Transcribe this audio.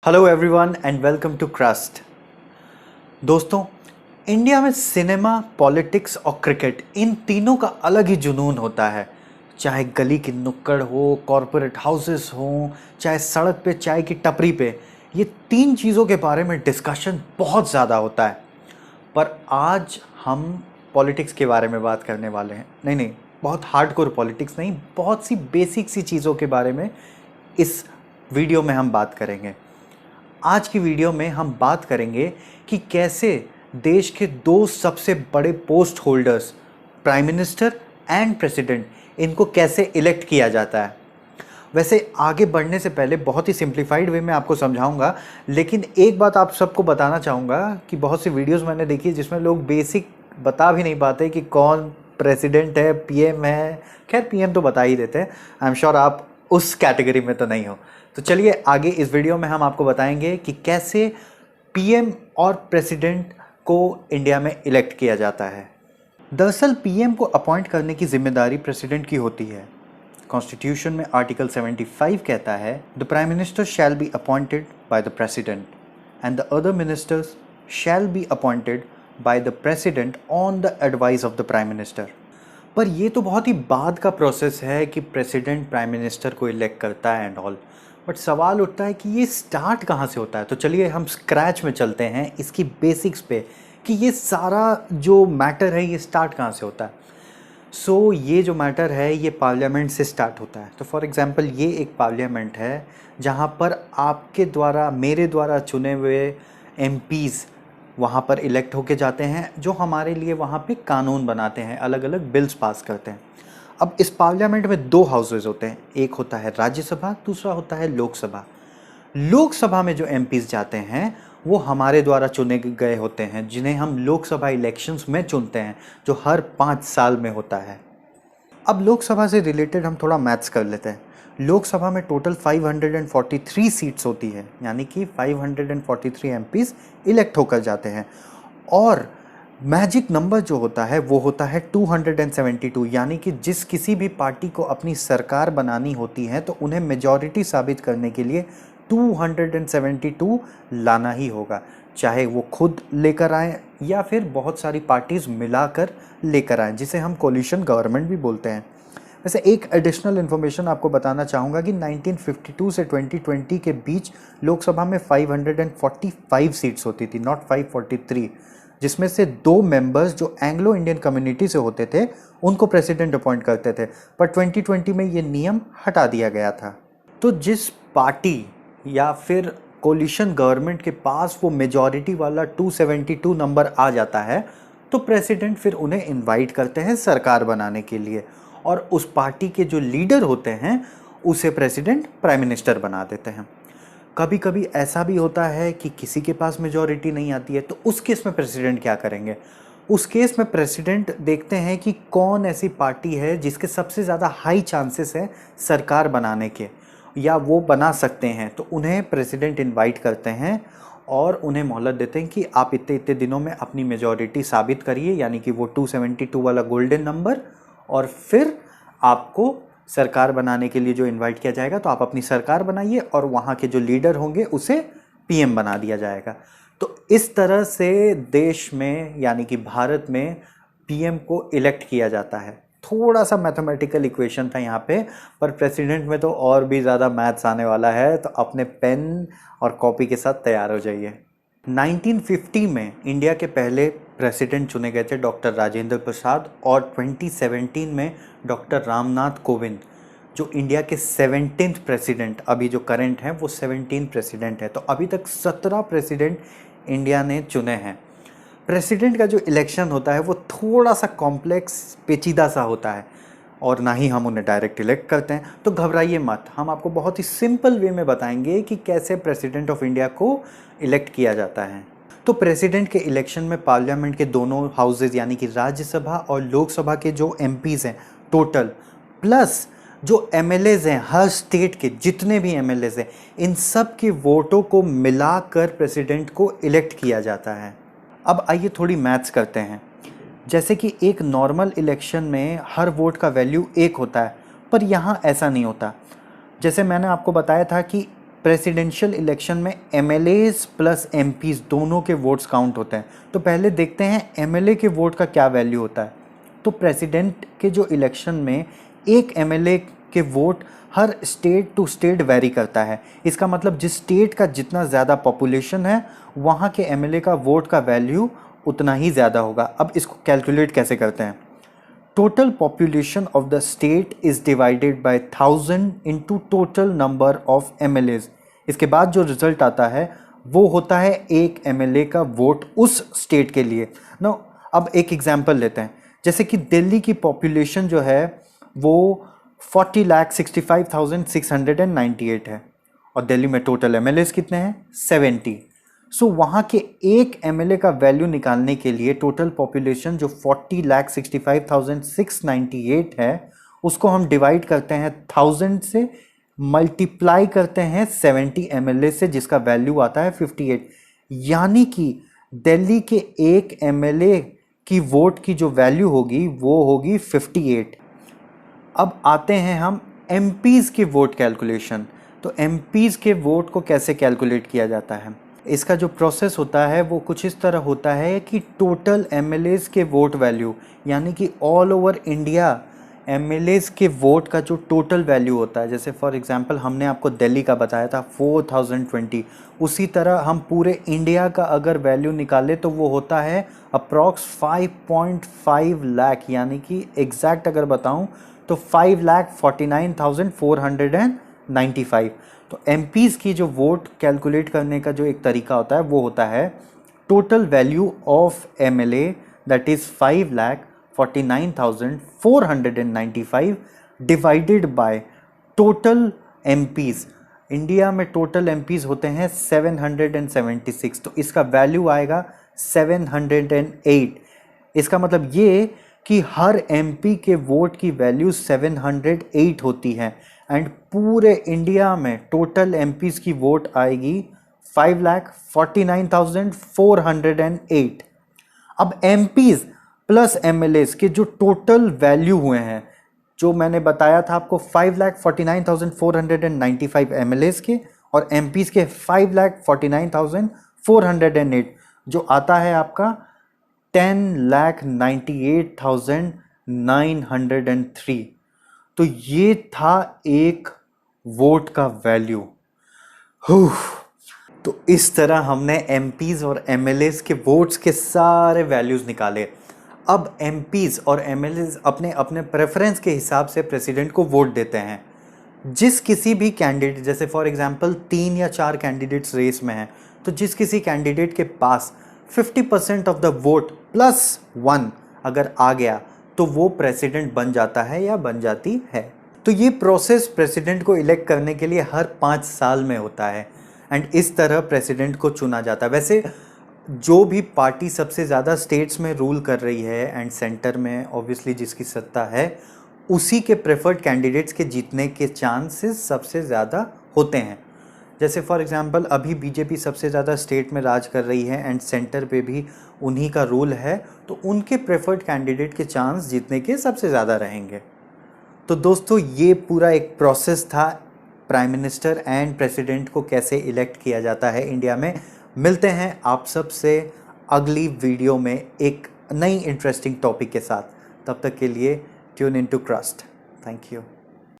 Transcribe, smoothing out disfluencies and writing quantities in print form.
Hello everyone and welcome to Crust. दोस्तों, India में cinema, politics और क्रिकेट इन तीनों का अलग ही जुनून होता है। चाहे गली की नुक्कड़ हो, कॉरपोरेट हाउसेस हों, चाहे सड़क पे चाय की टपरी पे, ये तीन चीज़ों के बारे में डिस्कशन बहुत ज़्यादा होता है। पर आज हम पॉलिटिक्स के बारे में बात करने वाले हैं। नहीं, बहुत हार्डकोर पॉलिटिक्स नहीं, बहुत सी बेसिक सी चीज़ों के बारे में इस वीडियो में हम बात करेंगे। आज की वीडियो में हम बात करेंगे कि कैसे देश के दो सबसे बड़े post holders, prime minister and president, इनको कैसे इलेक्ट किया जाता है। वैसे आगे बढ़ने से पहले बहुत ही सिंप्लीफाइड वे में आपको समझाऊंगा, लेकिन एक बात आप सबको बताना चाहूँगा कि बहुत सी वीडियोस मैंने देखी जिसमें लोग बेसिक बता भी नहीं पाते कि कौन प्रेसिडेंट है, पीएम है। खैर, पीएम तो बता ही देते हैं। आई एम श्योर आप उस कैटेगरी में तो नहीं हो। तो चलिए आगे इस वीडियो में हम आपको बताएंगे कि कैसे पीएम और प्रेसिडेंट को इंडिया में इलेक्ट किया जाता है। दरअसल पीएम को अपॉइंट करने की जिम्मेदारी प्रेसिडेंट की होती है। कॉन्स्टिट्यूशन में आर्टिकल 75 कहता है, the prime minister shall be appointed by the president and the other ministers shall be appointed by the president on the advice of the prime minister. पर ये तो बहुत ही बाद का प्रोसेस है कि प्रेसिडेंट प्राइम मिनिस्टर को इलेक्ट करता है एंड ऑल। बट सवाल उठता है कि ये स्टार्ट कहाँ से होता है। तो चलिए हम स्क्रैच में चलते हैं, इसकी बेसिक्स पे, कि ये सारा जो मैटर है ये स्टार्ट कहाँ से होता है। ये जो मैटर है ये पार्लियामेंट से स्टार्ट होता है। तो फॉर एग्जांपल ये एक पार्लियामेंट है जहाँ पर आपके द्वारा, मेरे द्वारा चुने हुए एमपीज़ वहाँ पर इलेक्ट होके जाते हैं, जो हमारे लिए वहाँ पे कानून बनाते हैं, अलग अलग बिल्स पास करते हैं। अब इस पार्लियामेंट में दो हाउसेज होते हैं, एक होता है राज्यसभा, दूसरा होता है लोकसभा। लोकसभा में जो एमपीज़ जाते हैं वो हमारे द्वारा चुने गए होते हैं, जिन्हें हम लोकसभा इलेक्शंस में चुनते हैं, जो हर 5 साल में होता है। अब लोकसभा से रिलेटेड हम थोड़ा मैथ्स कर लेते हैं। लोकसभा में टोटल 543 सीट्स होती है, यानी कि 543 एमपीज़ इलेक्ट होकर जाते हैं। और मैजिक नंबर जो होता है वो होता है 272, यानी कि जिस किसी भी पार्टी को अपनी सरकार बनानी होती है तो उन्हें मेजॉरिटी साबित करने के लिए 272 लाना ही होगा, चाहे वो खुद लेकर आए या फिर बहुत सारी पार्टीज़ मिलाकर लेकर आए, जिसे हम कोलिशन गवर्नमेंट भी बोलते हैं। वैसे एक एडिशनल इन्फॉर्मेशन आपको बताना चाहूँगा कि 1952 से 2020 के बीच लोकसभा में 545 सीट्स होती थी, नॉट 543, जिसमें से 2 मेंबर्स जो एंग्लो इंडियन कम्युनिटी से होते थे उनको प्रेसिडेंट अपॉइंट करते थे। पर 2020 में ये नियम हटा दिया गया था। तो जिस पार्टी या फिर कोलिशन गवर्नमेंट के पास वो मेजॉरिटी वाला 272 नंबर आ जाता है, तो प्रेसिडेंट फिर उन्हें इनवाइट करते हैं सरकार बनाने के लिए, और उस पार्टी के जो लीडर होते हैं उसे प्रेसिडेंट प्राइम मिनिस्टर बना देते हैं। कभी कभी ऐसा भी होता है कि किसी के पास मेजॉरिटी नहीं आती है, तो उस केस में प्रेसिडेंट क्या करेंगे। उस केस में प्रेसिडेंट देखते हैं कि कौन ऐसी पार्टी है जिसके सबसे ज़्यादा हाई चांसेस है सरकार बनाने के, या वो बना सकते हैं, तो उन्हें प्रेसिडेंट इनवाइट करते हैं और उन्हें मोहलत देते हैं कि आप इतने इतने दिनों में अपनी मेजॉरिटी साबित करिए, यानी कि वो 272 वाला गोल्डन नंबर, और फिर आपको सरकार बनाने के लिए जो इनवाइट किया जाएगा, तो आप अपनी सरकार बनाइए और वहाँ के जो लीडर होंगे उसे पीएम बना दिया जाएगा। तो इस तरह से देश में, यानी कि भारत में, पीएम को इलेक्ट किया जाता है। थोड़ा सा मैथमेटिकल इक्वेशन था यहाँ पे, पर प्रेसिडेंट में तो और भी ज़्यादा मैथ्स आने वाला है, तो अपने पेन और कॉपी के साथ तैयार हो जाइए। 1950 में इंडिया के पहले प्रेसिडेंट चुने गए थे डॉक्टर राजेंद्र प्रसाद, और 2017 में डॉक्टर रामनाथ कोविंद, जो इंडिया के 17th प्रेसिडेंट, अभी जो करंट हैं वो 17 प्रेसिडेंट है। तो अभी तक 17 प्रेसिडेंट इंडिया ने चुने हैं। प्रेसिडेंट का जो इलेक्शन होता है वो थोड़ा सा कॉम्प्लेक्स, पेचीदा सा होता है, और ना ही हम उन्हें डायरेक्ट इलेक्ट करते हैं। तो घबराइए मत, हम आपको बहुत ही सिंपल वे में बताएंगे कि कैसे प्रेसिडेंट ऑफ इंडिया को इलेक्ट किया जाता है। तो प्रेसिडेंट के इलेक्शन में पार्लियामेंट के दोनों हाउसेज, यानी कि राज्यसभा और लोकसभा के जो एमपीज़ हैं टोटल, प्लस जो एमएलएज़ हैं, हर स्टेट के जितने भी एमएलएज़ हैं, इन सब के वोटों को मिलाकर प्रेसिडेंट को इलेक्ट किया जाता है। अब आइए थोड़ी मैथ्स करते हैं। जैसे कि एक नॉर्मल इलेक्शन में हर वोट का वैल्यू 1 होता है, पर यहाँ ऐसा नहीं होता। जैसे मैंने आपको बताया था कि प्रेसिडेंशियल इलेक्शन में एमएलएज प्लस एमपीज दोनों के वोट्स काउंट होते हैं। तो पहले देखते हैं एमएलए के वोट का क्या वैल्यू होता है। तो प्रेसिडेंट के जो इलेक्शन में एक एमएलए के वोट हर स्टेट टू स्टेट वेरी करता है। इसका मतलब जिस स्टेट का जितना ज़्यादा पॉपुलेशन है वहाँ के एमएलए का वोट का वैल्यू उतना ही ज़्यादा होगा। अब इसको कैलकुलेट कैसे करते हैं। Total population of the state is divided by 1000 into total number of MLAs. इसके बाद जो रिजल्ट आता है वो होता है एक एमएलए का वोट उस स्टेट के लिए। नो, अब एक एग्जांपल लेते हैं। जैसे कि दिल्ली की पॉपुलेशन जो है वो 40,65,698 है और दिल्ली में टोटल एमएलएज कितने हैं 70। सो वहाँ के एक एमएलए का वैल्यू निकालने के लिए टोटल पॉपुलेशन जो 40,65,698 है उसको हम डिवाइड करते हैं 1000 से, मल्टीप्लाई करते हैं 70 एमएलए से जिसका वैल्यू आता है 58। यानी कि दिल्ली के एक एमएलए की वोट की जो वैल्यू होगी वो होगी 58। अब आते हैं हम एमपीज़ के वोट कैलकुलेशन। तो एमपीज़ के वोट को कैसे कैलकुलेट किया जाता है। इसका जो प्रोसेस होता है वो कुछ इस तरह होता है कि टोटल एमएलएज के वोट वैल्यू यानी कि ऑल ओवर इंडिया एमएलएज के वोट का जो टोटल वैल्यू होता है, जैसे फॉर एग्जांपल हमने आपको दिल्ली का बताया था 4020, उसी तरह हम पूरे इंडिया का अगर वैल्यू निकाले तो वो होता है अप्रॉक्स 5.5 लाख, यानी कि एग्जैक्ट अगर बताऊं तो 5,49,495। तो एमपीज़ की जो वोट कैलकुलेट करने का जो एक तरीका होता है वो होता है total value of MLA that is 5,49,495 divided by total MPs. India में टोटल एमपीज़ होते हैं 776, तो इसका वैल्यू आएगा 708। इसका मतलब ये कि हर एमपी के वोट की वैल्यू 708 होती है एंड पूरे इंडिया में टोटल एमपीज़ की वोट आएगी 5,49,408। अब एमपीज़ प्लस एमएलएज के जो टोटल वैल्यू हुए हैं, जो मैंने बताया था आपको 5,49,495 एमएलएज के और एमपीज़ के 5,49,408, जो आता है आपका 10,98,903। तो ये था एक वोट का वैल्यू। तो इस तरह हमने एमपीज़ और एमएलएज के वोट्स के सारे वैल्यूज़ निकाले। अब एमपीज़ और एमएलएज अपने अपने प्रेफरेंस के हिसाब से प्रेसिडेंट को वोट देते हैं। जिस किसी भी कैंडिडेट, जैसे फॉर एग्जांपल 3 या 4 कैंडिडेट्स रेस में हैं, तो जिस किसी कैंडिडेट के पास 50% ऑफ द वोट प्लस 1 अगर आ गया तो वो प्रेसिडेंट बन जाता है या बन जाती है। तो ये प्रोसेस प्रेसिडेंट को इलेक्ट करने के लिए हर 5 साल में होता है एंड इस तरह प्रेसिडेंट को चुना जाता है। वैसे जो भी पार्टी सबसे ज़्यादा स्टेट्स में रूल कर रही है एंड सेंटर में ऑब्वियसली जिसकी सत्ता है, उसी के प्रेफर्ड कैंडिडेट्स के जीतने के चांसेस सबसे ज़्यादा होते हैं। जैसे फॉर एग्जांपल अभी बीजेपी सबसे ज़्यादा स्टेट में राज कर रही है एंड सेंटर पे भी उन्हीं का रूल है, तो उनके प्रेफर्ड कैंडिडेट के चांस जीतने के सबसे ज़्यादा रहेंगे। तो दोस्तों ये पूरा एक प्रोसेस था प्राइम मिनिस्टर एंड प्रेसिडेंट को कैसे इलेक्ट किया जाता है इंडिया में। मिलते हैं आप सब से अगली वीडियो में एक नई इंटरेस्टिंग टॉपिक के साथ। तब तक के लिए tune in to Crust. Thank you.